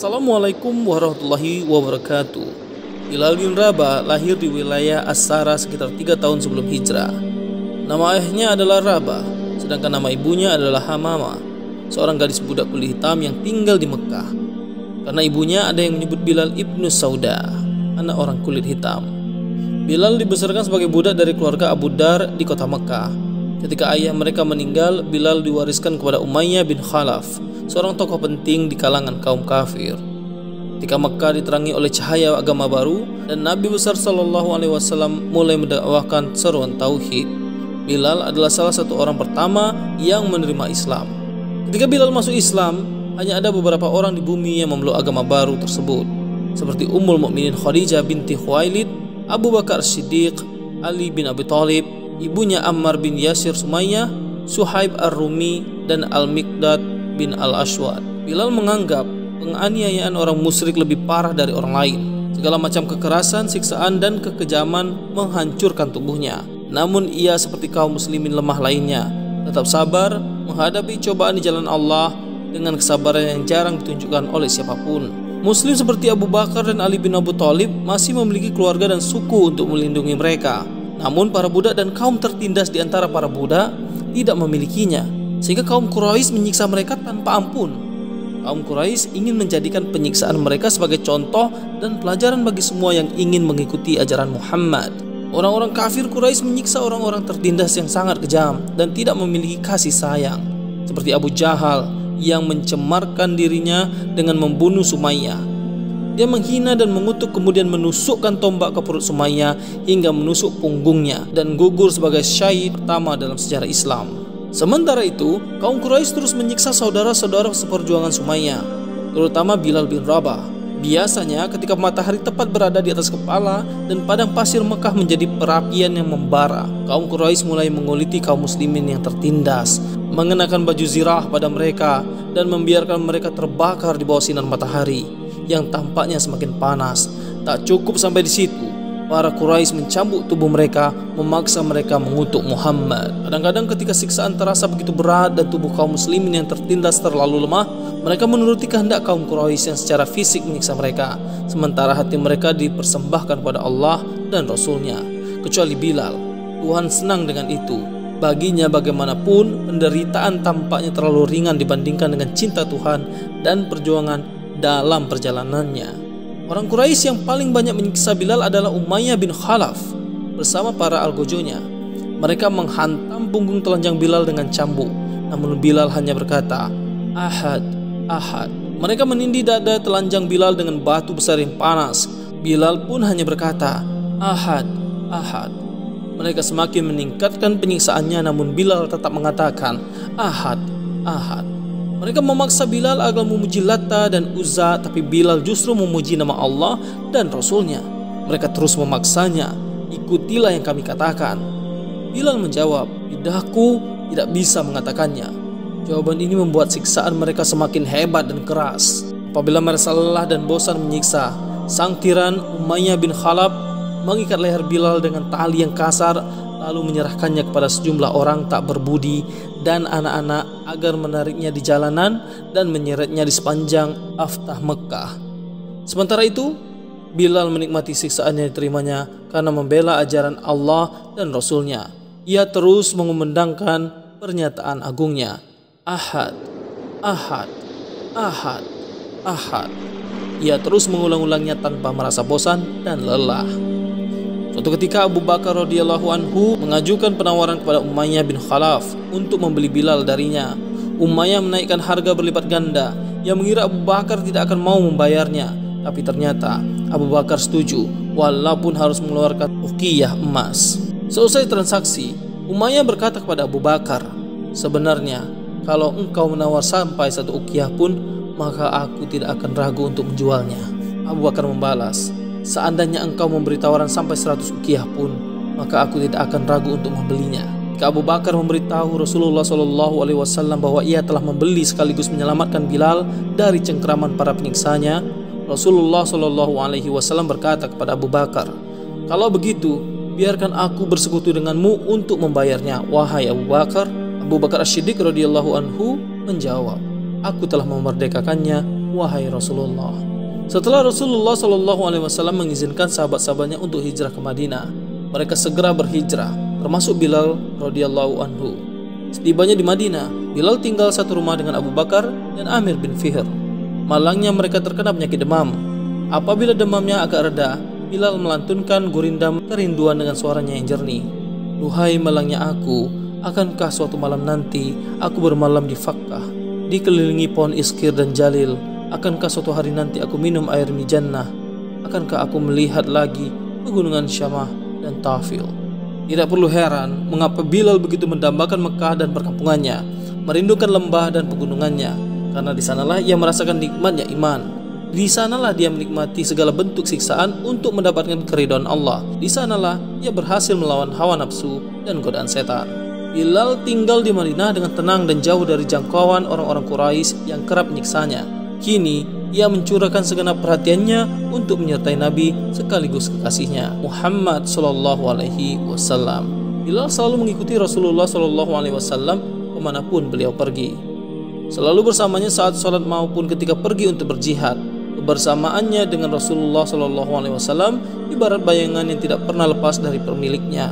Assalamualaikum warahmatullahi wabarakatuh. Bilal bin Rabah lahir di wilayah As-Sara sekitar 3 tahun sebelum hijrah. Nama ayahnya adalah Rabah, sedangkan nama ibunya adalah Hamama, seorang gadis budak kulit hitam yang tinggal di Mekah. Karena ibunya ada yang menyebut Bilal ibnu Sauda, anak orang kulit hitam. Bilal dibesarkan sebagai budak dari keluarga Abu Dar di kota Mekah. Ketika ayah mereka meninggal, Bilal diwariskan kepada Umayyah bin Khalaf, seorang tokoh penting di kalangan kaum kafir. Ketika Mekah diterangi oleh cahaya agama baru dan Nabi besar SAW mulai mendakwahkan seruan tauhid, Bilal adalah salah satu orang pertama yang menerima Islam. Ketika Bilal masuk Islam, hanya ada beberapa orang di bumi yang memeluk agama baru tersebut, seperti Ummul Mukminin Khadijah binti Khuwailid, Abu Bakar Siddiq, Ali bin Abi Thalib, ibunya Ammar bin Yasir Sumayyah, Suhaib Ar-Rumi, dan Al-Miqdad bin Al-Aswad. Bilal menganggap penganiayaan orang musyrik lebih parah dari orang lain. Segala macam kekerasan, siksaan, dan kekejaman menghancurkan tubuhnya. Namun ia seperti kaum muslimin lemah lainnya, tetap sabar menghadapi cobaan di jalan Allah dengan kesabaran yang jarang ditunjukkan oleh siapapun. Muslim seperti Abu Bakar dan Ali bin Abi Thalib masih memiliki keluarga dan suku untuk melindungi mereka. Namun para budak dan kaum tertindas di antara para budak tidak memilikinya, sehingga kaum Quraisy menyiksa mereka tanpa ampun. Kaum Quraisy ingin menjadikan penyiksaan mereka sebagai contoh dan pelajaran bagi semua yang ingin mengikuti ajaran Muhammad. Orang-orang kafir Quraisy menyiksa orang-orang tertindas yang sangat kejam dan tidak memiliki kasih sayang, seperti Abu Jahal yang mencemarkan dirinya dengan membunuh Sumayyah. Dia menghina dan mengutuk, kemudian menusukkan tombak ke perut Sumayyah hingga menusuk punggungnya dan gugur sebagai syahid pertama dalam sejarah Islam. Sementara itu, kaum Quraisy terus menyiksa saudara-saudara seperjuangan Sumayyah, terutama Bilal bin Rabah. Biasanya ketika matahari tepat berada di atas kepala dan padang pasir Mekah menjadi perapian yang membara, kaum Quraisy mulai menguliti kaum muslimin yang tertindas, mengenakan baju zirah pada mereka dan membiarkan mereka terbakar di bawah sinar matahari yang tampaknya semakin panas. Tak cukup sampai di situ, para Quraisy mencambuk tubuh mereka, memaksa mereka mengutuk Muhammad. Kadang-kadang ketika siksaan terasa begitu berat dan tubuh kaum muslimin yang tertindas terlalu lemah, mereka menuruti kehendak kaum Quraisy yang secara fisik menyiksa mereka, sementara hati mereka dipersembahkan pada Allah dan Rasulnya. Kecuali Bilal, Tuhan senang dengan itu. Baginya bagaimanapun, penderitaan tampaknya terlalu ringan dibandingkan dengan cinta Tuhan dan perjuangan dalam perjalanannya. Orang Quraisy yang paling banyak menyiksa Bilal adalah Umayyah bin Khalaf bersama para algojonya. Mereka menghantam punggung telanjang Bilal dengan cambuk, namun Bilal hanya berkata, "Ahad, Ahad." Mereka menindih dada telanjang Bilal dengan batu besar yang panas. Bilal pun hanya berkata, "Ahad, Ahad." Mereka semakin meningkatkan penyiksaannya, namun Bilal tetap mengatakan, "Ahad, Ahad." Mereka memaksa Bilal agar memuji Lata dan Uzza, tapi Bilal justru memuji nama Allah dan Rasulnya. Mereka terus memaksanya, "Ikutilah yang kami katakan." Bilal menjawab, "Lidahku tidak bisa mengatakannya." Jawaban ini membuat siksaan mereka semakin hebat dan keras. Apabila mereka lelah dan bosan menyiksa, sang tiran Umayyah bin Khalaf mengikat leher Bilal dengan tali yang kasar, lalu menyerahkannya kepada sejumlah orang tak berbudi dan anak-anak agar menariknya di jalanan dan menyeretnya di sepanjang aftah Mekah. Sementara itu, Bilal menikmati siksaan yang diterimanya karena membela ajaran Allah dan Rasulnya. Ia terus mengumandangkan pernyataan agungnya, "Ahad, Ahad, Ahad, Ahad." Ia terus mengulang-ulangnya tanpa merasa bosan dan lelah. Suatu ketika Abu Bakar radhiyallahu anhu mengajukan penawaran kepada Umayyah bin Khalaf untuk membeli Bilal darinya. Umayyah menaikkan harga berlipat ganda. Ia mengira Abu Bakar tidak akan mau membayarnya, tapi ternyata Abu Bakar setuju walaupun harus mengeluarkan uqiyah emas. Selesai transaksi, Umayyah berkata kepada Abu Bakar, "Sebenarnya kalau engkau menawar sampai 1 uqiyah pun, maka aku tidak akan ragu untuk menjualnya." Abu Bakar membalas, "Seandainya engkau memberi tawaran sampai 100 uqiyah pun, maka aku tidak akan ragu untuk membelinya." Ketika Abu Bakar memberitahu Rasulullah SAW bahwa ia telah membeli sekaligus menyelamatkan Bilal dari cengkraman para penyiksanya, Rasulullah SAW berkata kepada Abu Bakar, "Kalau begitu, biarkan aku bersekutu denganmu untuk membayarnya, wahai Abu Bakar." Abu Bakar As-Siddiq radhiyallahu anhu menjawab, "Aku telah memerdekakannya wahai Rasulullah. Setelah Rasulullah SAW mengizinkan sahabat-sahabatnya untuk hijrah ke Madinah, mereka segera berhijrah, termasuk Bilal radhiyallahu anhu. Setibanya di Madinah, Bilal tinggal satu rumah dengan Abu Bakar dan Amir bin Fihr. Malangnya mereka terkena penyakit demam. Apabila demamnya agak reda, Bilal melantunkan gurindam kerinduan dengan suaranya yang jernih. Duhai malangnya aku, akankah suatu malam nanti aku bermalam di Fakkah, dikelilingi pohon iskir dan jalil? Akankah suatu hari nanti aku minum air mijannah? Akankah aku melihat lagi pegunungan Syamah dan Tafil? Tidak perlu heran mengapa Bilal begitu mendambakan Mekah dan perkampungannya, merindukan lembah dan pegunungannya, karena di sanalah ia merasakan nikmatnya iman. Di sanalah dia menikmati segala bentuk siksaan untuk mendapatkan keridhaan Allah. Di sanalah ia berhasil melawan hawa nafsu dan godaan setan. Bilal tinggal di Madinah dengan tenang dan jauh dari jangkauan orang-orang Quraisy yang kerap menyiksanya. Kini ia mencurahkan segenap perhatiannya untuk menyertai Nabi sekaligus kekasihnya Muhammad sallallahu alaihi wasallam. Bilal selalu mengikuti Rasulullah sallallahu alaihi wasallam kemanapun beliau pergi. Selalu bersamanya saat sholat maupun ketika pergi untuk berjihad. Kebersamaannya dengan Rasulullah sallallahu alaihi wasallam ibarat bayangan yang tidak pernah lepas dari pemiliknya.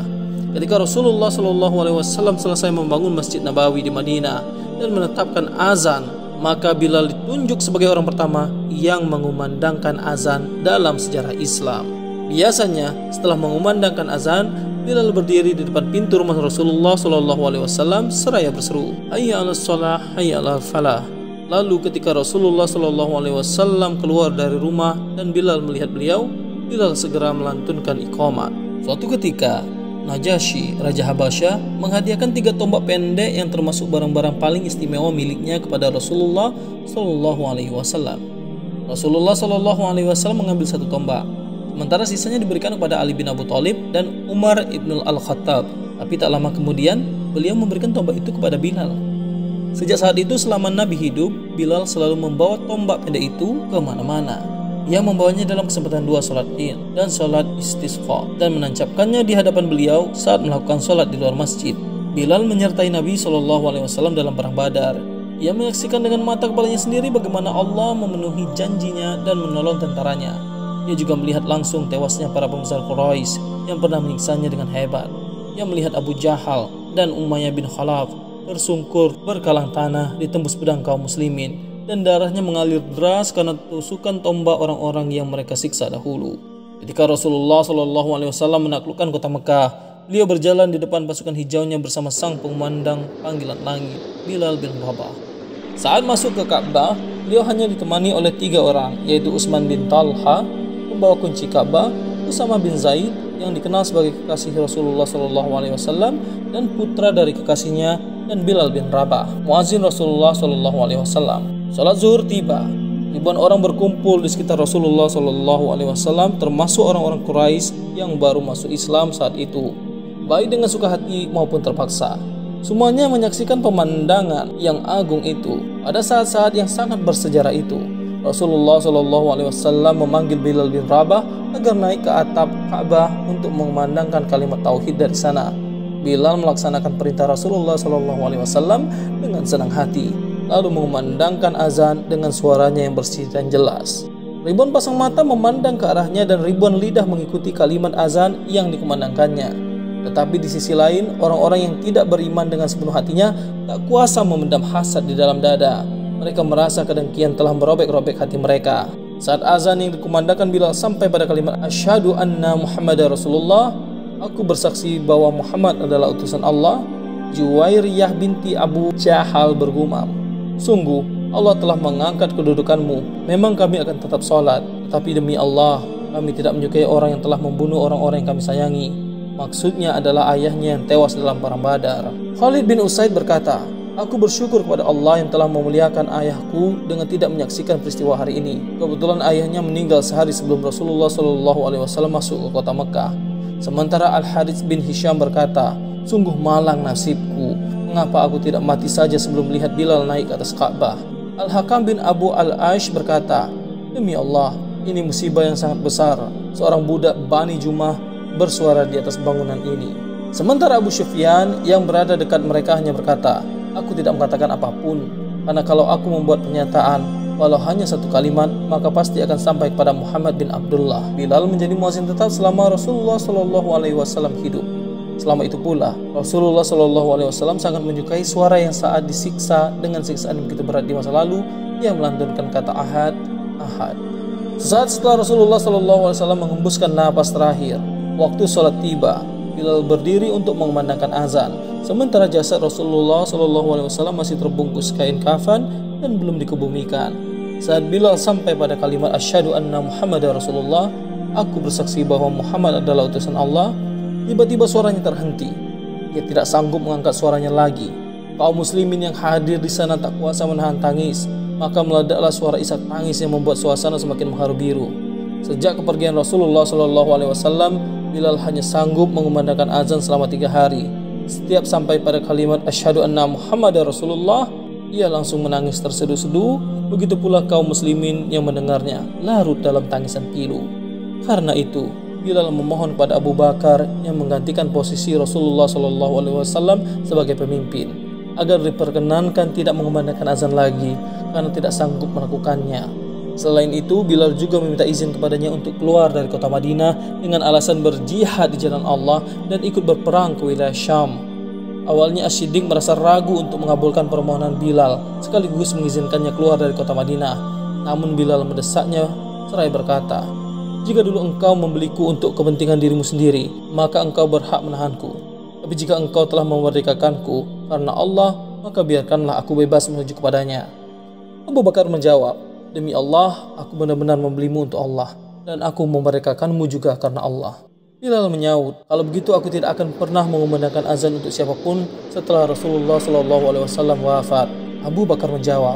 Ketika Rasulullah sallallahu alaihi wasallam selesai membangun Masjid Nabawi di Madinah dan menetapkan azan, maka Bilal ditunjuk sebagai orang pertama yang mengumandangkan azan dalam sejarah Islam. Biasanya setelah mengumandangkan azan, Bilal berdiri di depan pintu rumah Rasulullah SAW seraya berseru, "Hayya 'alas shalah, hayya 'alal falah." Lalu ketika Rasulullah SAW keluar dari rumah dan Bilal melihat beliau, Bilal segera melantunkan iqamat. Suatu ketika, Najasyi, Raja Habasyah, menghadiahkan 3 tombak pendek yang termasuk barang-barang paling istimewa miliknya kepada Rasulullah SAW. Rasulullah SAW mengambil 1 tombak, sementara sisanya diberikan kepada Ali bin Abu Thalib dan Umar ibn al-Khattab. Tapi tak lama kemudian, beliau memberikan tombak itu kepada Bilal. Sejak saat itu selama Nabi hidup, Bilal selalu membawa tombak pendek itu kemana-mana. Ia membawanya dalam kesempatan 2 sholat Id dan sholat istisqa dan menancapkannya di hadapan beliau saat melakukan sholat di luar masjid. Bilal menyertai Nabi SAW dalam perang Badar. Ia menyaksikan dengan mata kepalanya sendiri bagaimana Allah memenuhi janjinya dan menolong tentaranya. Ia juga melihat langsung tewasnya para pembesar Quraisy yang pernah menyiksanya dengan hebat. Ia melihat Abu Jahal dan Umayyah bin Khalaf tersungkur berkalang tanah ditembus pedang kaum muslimin, dan darahnya mengalir deras karena tusukan tombak orang-orang yang mereka siksa dahulu. Ketika Rasulullah SAW menaklukkan kota Mekah, beliau berjalan di depan pasukan hijaunya bersama sang pemandang panggilan langit, Bilal bin Rabah. Saat masuk ke Ka'bah, beliau hanya ditemani oleh 3 orang, yaitu Utsman bin Talha, pembawa kunci Ka'bah, Usama bin Zaid yang dikenal sebagai kekasih Rasulullah SAW dan putra dari kekasihnya, dan Bilal bin Rabah, muazin Rasulullah SAW. Salat zuhur tiba. Ribuan orang berkumpul di sekitar Rasulullah SAW, termasuk orang-orang Quraisy yang baru masuk Islam saat itu, baik dengan suka hati maupun terpaksa. Semuanya menyaksikan pemandangan yang agung itu. Pada saat-saat yang sangat bersejarah itu, Rasulullah SAW memanggil Bilal bin Rabah agar naik ke atap Ka'bah untuk mengumandangkan kalimat tauhid dari sana. Bilal melaksanakan perintah Rasulullah SAW dengan senang hati, lalu mengumandangkan azan dengan suaranya yang bersih dan jelas. Ribuan pasang mata memandang ke arahnya dan ribuan lidah mengikuti kalimat azan yang dikumandangkannya. Tetapi di sisi lain, orang-orang yang tidak beriman dengan sepenuh hatinya tak kuasa memendam hasad di dalam dada. Mereka merasa kedengkian telah merobek-robek hati mereka. Saat azan yang dikumandangkan Bilal sampai pada kalimat Asyhadu anna Muhammadar Rasulullah, aku bersaksi bahwa Muhammad adalah utusan Allah, Juwairiyah binti Abu Jahal bergumam, "Sungguh Allah telah mengangkat kedudukanmu. Memang kami akan tetap sholat, tetapi demi Allah, kami tidak menyukai orang yang telah membunuh orang-orang yang kami sayangi." Maksudnya adalah ayahnya yang tewas dalam perang Badar. Khalid bin Usaid berkata, "Aku bersyukur kepada Allah yang telah memuliakan ayahku dengan tidak menyaksikan peristiwa hari ini. Kebetulan ayahnya meninggal sehari sebelum Rasulullah SAW masuk ke kota Mekah." Sementara Al-Harits bin Hisham berkata, "Sungguh malang nasibku, mengapa aku tidak mati saja sebelum melihat Bilal naik ke atas Ka'bah?" Al-Hakam bin Abu Al-Aish berkata, "Demi Allah, ini musibah yang sangat besar. Seorang budak Bani Jumah bersuara di atas bangunan ini." Sementara Abu Sufyan yang berada dekat mereka hanya berkata, "Aku tidak mengatakan apapun, karena kalau aku membuat pernyataan, walau hanya satu kalimat, maka pasti akan sampai kepada Muhammad bin Abdullah. Bilal menjadi muazin tetap selama Rasulullah SAW hidup. Selama itu pula, Rasulullah SAW sangat menyukai suara yang saat disiksa dengan siksaan yang begitu berat di masa lalu, yang melantunkan kata ahad, ahad. Sesaat setelah Rasulullah SAW menghembuskan napas terakhir, waktu sholat tiba, Bilal berdiri untuk mengumandangkan azan, sementara jasad Rasulullah SAW masih terbungkus kain kafan dan belum dikebumikan. Saat Bilal sampai pada kalimat asyhadu anna Muhammadar Rasulullah, aku bersaksi bahwa Muhammad adalah utusan Allah, tiba-tiba suaranya terhenti. Dia tidak sanggup mengangkat suaranya lagi. Kaum muslimin yang hadir di sana tak kuasa menahan tangis, maka meledaklah suara isak tangis yang membuat suasana semakin mengharu biru. Sejak kepergian Rasulullah SAW, Bilal hanya sanggup mengumandangkan azan selama 3 hari. Setiap sampai pada kalimat asyhadu anna Muhammadar Rasulullah, ia langsung menangis terseduh-seduh. Begitu pula kaum muslimin yang mendengarnya larut dalam tangisan pilu. Karena itu, Bilal memohon pada Abu Bakar yang menggantikan posisi Rasulullah SAW sebagai pemimpin, agar diperkenankan tidak mengumandangkan azan lagi karena tidak sanggup melakukannya. Selain itu, Bilal juga meminta izin kepadanya untuk keluar dari kota Madinah dengan alasan berjihad di jalan Allah dan ikut berperang ke wilayah Syam. Awalnya As-Siddiq merasa ragu untuk mengabulkan permohonan Bilal sekaligus mengizinkannya keluar dari kota Madinah. Namun Bilal mendesaknya seraya berkata, "Jika dulu engkau membeliku untuk kepentingan dirimu sendiri, maka engkau berhak menahanku. Tapi jika engkau telah memerdekakanku karena Allah, maka biarkanlah aku bebas menuju kepadanya." Abu Bakar menjawab, "Demi Allah, aku benar-benar membelimu untuk Allah, dan aku memerdekakanmu juga karena Allah." Bilal menyaut, "Kalau begitu aku tidak akan pernah mengumandangkan azan untuk siapapun setelah Rasulullah SAW wafat." Abu Bakar menjawab,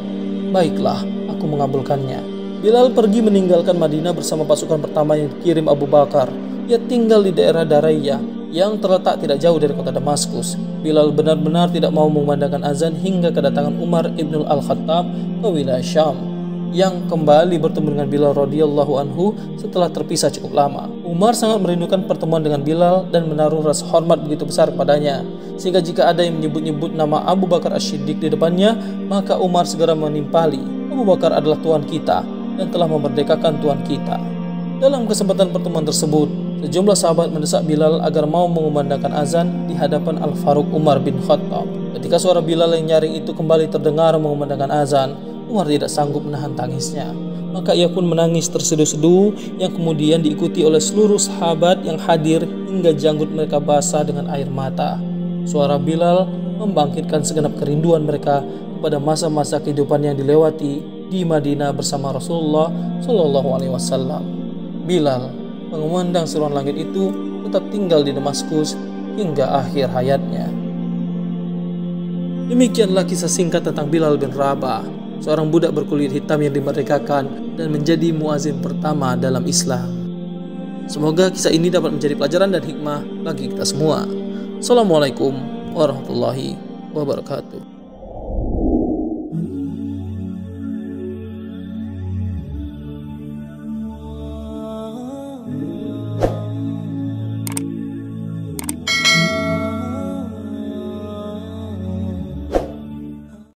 "Baiklah, aku mengabulkannya." Bilal pergi meninggalkan Madinah bersama pasukan pertama yang dikirim Abu Bakar. Ia tinggal di daerah Daraya yang terletak tidak jauh dari kota Damaskus. Bilal benar-benar tidak mau mengumandangkan azan hingga kedatangan Umar ibn al-Khattab ke wilayah Syam, yang kembali bertemu dengan Bilal radhiyallahu anhu setelah terpisah cukup lama. Umar sangat merindukan pertemuan dengan Bilal dan menaruh rasa hormat begitu besar kepadanya, sehingga jika ada yang menyebut-nyebut nama Abu Bakar As-Siddiq di depannya, maka Umar segera menimpali, "Abu Bakar adalah tuan kita dan telah memerdekakan tuan kita." Dalam kesempatan pertemuan tersebut, sejumlah sahabat mendesak Bilal agar mau mengumandangkan azan di hadapan Al-Faruq Umar bin Khattab. Ketika suara Bilal yang nyaring itu kembali terdengar mengumandangkan azan, Umar tidak sanggup menahan tangisnya. Maka ia pun menangis terseduh-seduh yang kemudian diikuti oleh seluruh sahabat yang hadir hingga janggut mereka basah dengan air mata. Suara Bilal membangkitkan segenap kerinduan mereka kepada masa-masa kehidupan yang dilewati di Madinah bersama Rasulullah SAW. Bilal, pengumandang seruan langit itu, tetap tinggal di Damaskus hingga akhir hayatnya. Demikianlah kisah singkat tentang Bilal bin Rabah, seorang budak berkulit hitam yang dimerdekakan dan menjadi muazin pertama dalam Islam. Semoga kisah ini dapat menjadi pelajaran dan hikmah bagi kita semua. Assalamualaikum warahmatullahi wabarakatuh.